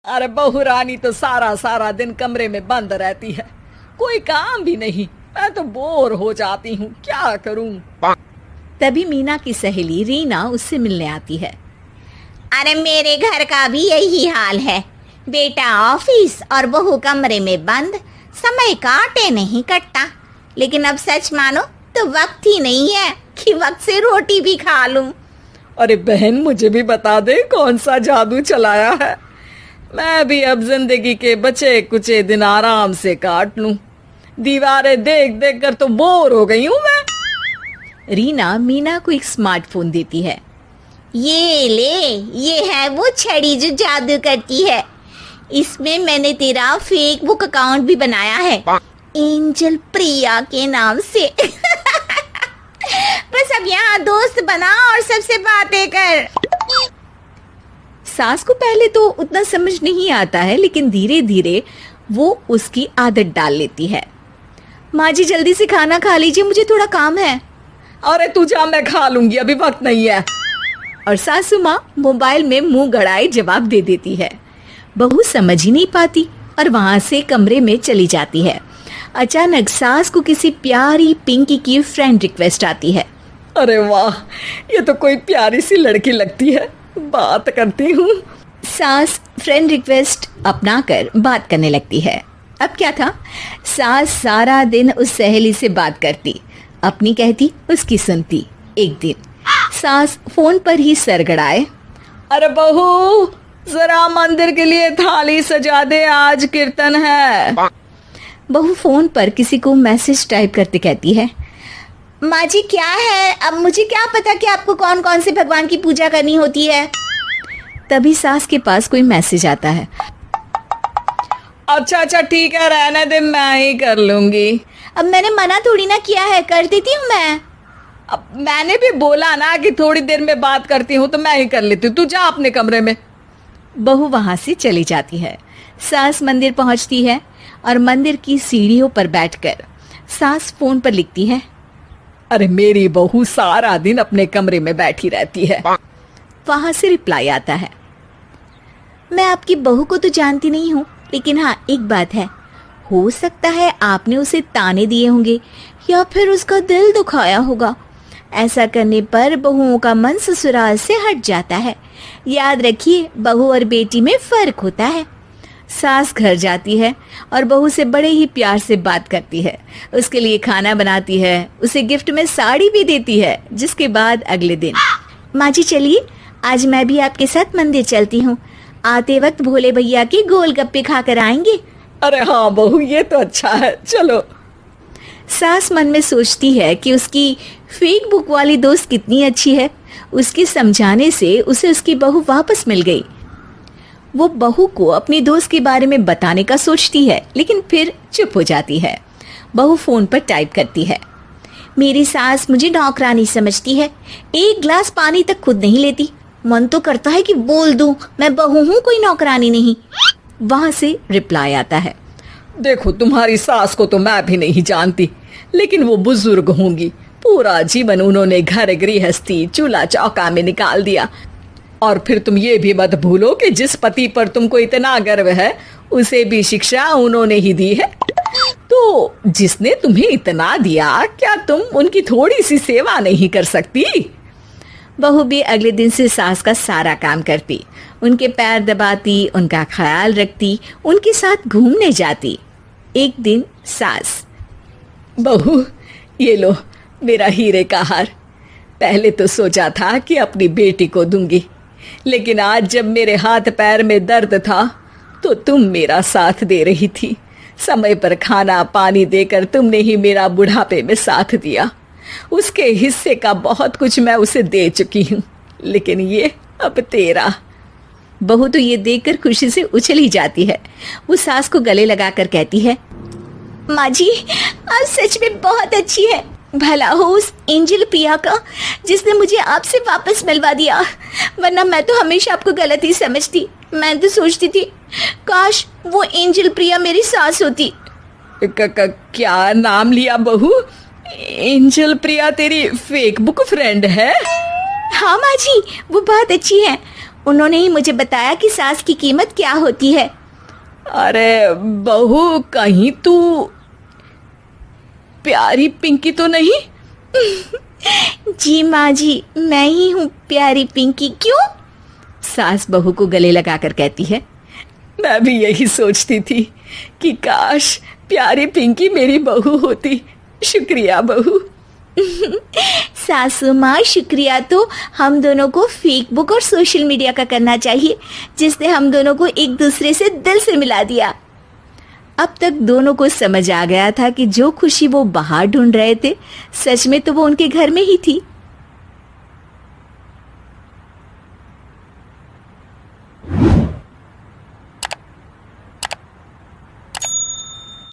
अरे बहू रानी तो सारा सारा दिन कमरे में बंद रहती है, कोई काम भी नहीं। मैं तो बोर हो जाती हूँ, क्या करूँ। तभी मीना की सहेली रीना उससे मिलने आती है। अरे मेरे घर का भी यही हाल है, बेटा ऑफिस और बहू कमरे में बंद, समय काटे नहीं कटता। लेकिन अब सच मानो तो वक्त ही नहीं है कि वक्त से रोटी भी खा लूं। अरे बहन, मुझे भी बता दे कौन सा जादू चलाया है। मैं भी अब जिंदगी के बचे कुचे दिन आराम से काट लूं। दीवारें देख देख कर तो बोर हो गई हूं मैं। रीना मीना को एक स्मार्टफोन देती है। ये ले, ये है वो छड़ी जो जादू करती है। इसमें मैंने तेरा फेसबुक अकाउंट भी बनाया है, एंजल प्रिया के नाम से। बस अब यहाँ दोस्त बना और सबसे बातें कर। सास को पहले तो उतना समझ नहीं आता है, लेकिन धीरे धीरे वो उसकी आदत डाल लेती है। माँ जी जल्दी से खाना खा लीजिए, मुझे थोड़ा काम है। अरे तू जा, मैं खा लूंगी, अभी वक्त नहीं है। और सासू माँ मोबाइल में मुंह गड़ाए जवाब दे देती है। बहू समझ ही नहीं पाती और वहां से कमरे में चली जाती है। अचानक सास को किसी प्यारी पिंकी की फ्रेंड रिक्वेस्ट आती है। अरे वाह, ये तो कोई प्यारी सी लड़की लगती है, बात करती हूँ। सास फ्रेंड रिक्वेस्ट अपनाकर बात करने लगती है। अब क्या था, सास सारा दिन उस सहेली से बात करती, अपनी कहती उसकी सुनती। एक दिन सास फोन पर ही सर गड़ाए। अरे बहू, जरा मंदिर के लिए थाली सजा दे, आज कीर्तन है। बहू फोन पर किसी को मैसेज टाइप करते कहती है। माँ जी क्या है, अब मुझे क्या पता कि आपको कौन कौन से भगवान की पूजा करनी होती है। तभी सास के पास कोई मैसेज आता है। अच्छा अच्छा ठीक है, रहने दे, मैं ही कर लूंगी। अब मैंने मना थोड़ी ना किया है, कर देती हूँ मैं। अब मैंने भी बोला ना कि थोड़ी देर में बात करती हूँ, तो मैं ही कर लेती हूँ, तू जा अपने कमरे में। बहू वहां से चली जाती है। सास मंदिर पहुंचती है और मंदिर की सीढ़ियों पर बैठकर सास फोन पर लिखती है। अरे मेरी बहू सारा दिन अपने कमरे में बैठी रहती है। वहां से रिप्लाई आता है। मैं आपकी बहू को तो जानती नहीं हूँ, लेकिन हाँ एक बात है, हो सकता है आपने उसे ताने दिए होंगे या फिर उसका दिल दुखाया होगा। ऐसा करने पर बहुओं का मन ससुराल से हट जाता है। याद रखिए, बहू और बेटी में फर्क होता है। सास घर जाती है और बहू से बड़े ही प्यार से बात करती है, उसके लिए खाना बनाती है, उसे गिफ्ट में साड़ी भी देती है। जिसके बाद अगले दिन, माँ जी चलिए, आज मैं भी आपके साथ मंदिर चलती हूँ, आते वक्त भोले भैया के गोलगप्पे खाकर आएंगे। अरे हाँ बहू, ये तो अच्छा है, चलो। सास मन में सोचती है कि उसकी फेक बुक वाली दोस्त कितनी अच्छी है। उसके समझाने से उसे उसकी बहू वापस मिल गई। वो बहू को अपनी दोस्त के बारे में बताने का सोचती है, लेकिन फिर चुप हो जाती है। बहू फोन पर टाइप करती है। मेरी सास मुझे नौकरानी समझती है, एक गिलास पानी तक खुद नहीं लेती। मन तो करता है कि बोल दूं, मैं बहू हूँ, कोई नौकरानी नहीं। वहां से रिप्लाई आता है। देखो, तुम्हारी सास को तो मैं भी नहीं जानती, लेकिन वो बुजुर्ग होंगी। पूरा जीवन उन्होंने घर गृहस्थी चूल्हा चौका में निकाल दिया। और फिर तुम ये भी मत भूलो कि जिस पति पर तुमको इतना गर्व है, उसे भी शिक्षा उन्होंने ही दी है। तो जिसने तुम्हें इतना दिया, क्या तुम उनकी थोड़ी सी सेवा नहीं कर सकती? बहू भी अगले दिन से सास का सारा काम करती, उनके पैर दबाती, उनका ख्याल रखती, उनके साथ घूमने जाती। एक दिन सास, बहू ये लो मेरा हीरे का हार। पहले तो सोचा था कि अपनी बेटी को दूंगी, लेकिन आज जब मेरे हाथ पैर में दर्द था तो तुम मेरा साथ दे रही थी। समय पर खाना पानी देकर तुमने ही मेरा बुढ़ापे में साथ दिया। उसके हिस्से का बहुत कुछ मैं उसे दे चुकी हूँ, लेकिन ये अब तेरा। बहू तो ये देखकर खुशी से उछल ही जाती है। वो सास को गले लगाकर कहती है। माँ जी, आप सच में बहुत अच्छी है। भला हो उस एंजल प्रिया का, जिसने मुझे आपसे वापस मिलवा दिया, वरना मैं तो हमेशा आपको गलत ही समझती। मैं तो सोचती थी काश वो एंजल प्रिया मेरी सास होती। क्या नाम लिया बहू? एंजल प्रिया तेरी फेक बुक फ्रेंड है? हाँ माँ जी, वो बहुत अच्छी है। उन्होंने ही मुझे बताया कि सास की कीमत क्या होती है। अरे बहू, कहीं तू प्यारी पिंकी तो नहीं? जी माँ जी, मैं ही हूँ प्यारी पिंकी। क्यों? सास बहू को गले लगाकर कहती है। मैं भी यही सोचती थी कि काश प्यारी पिंकी मेरी बहू होती। शुक्रिया बहू। सासू माँ, शुक्रिया तो हम दोनों को फेसबुक और सोशल मीडिया का करना चाहिए, जिसने हम दोनों को एक दूसरे से दिल से मिला दिया। अब तक दोनों को समझ आ गया था कि जो खुशी वो बाहर ढूंढ रहे थे, सच में तो वो उनके घर में ही थी।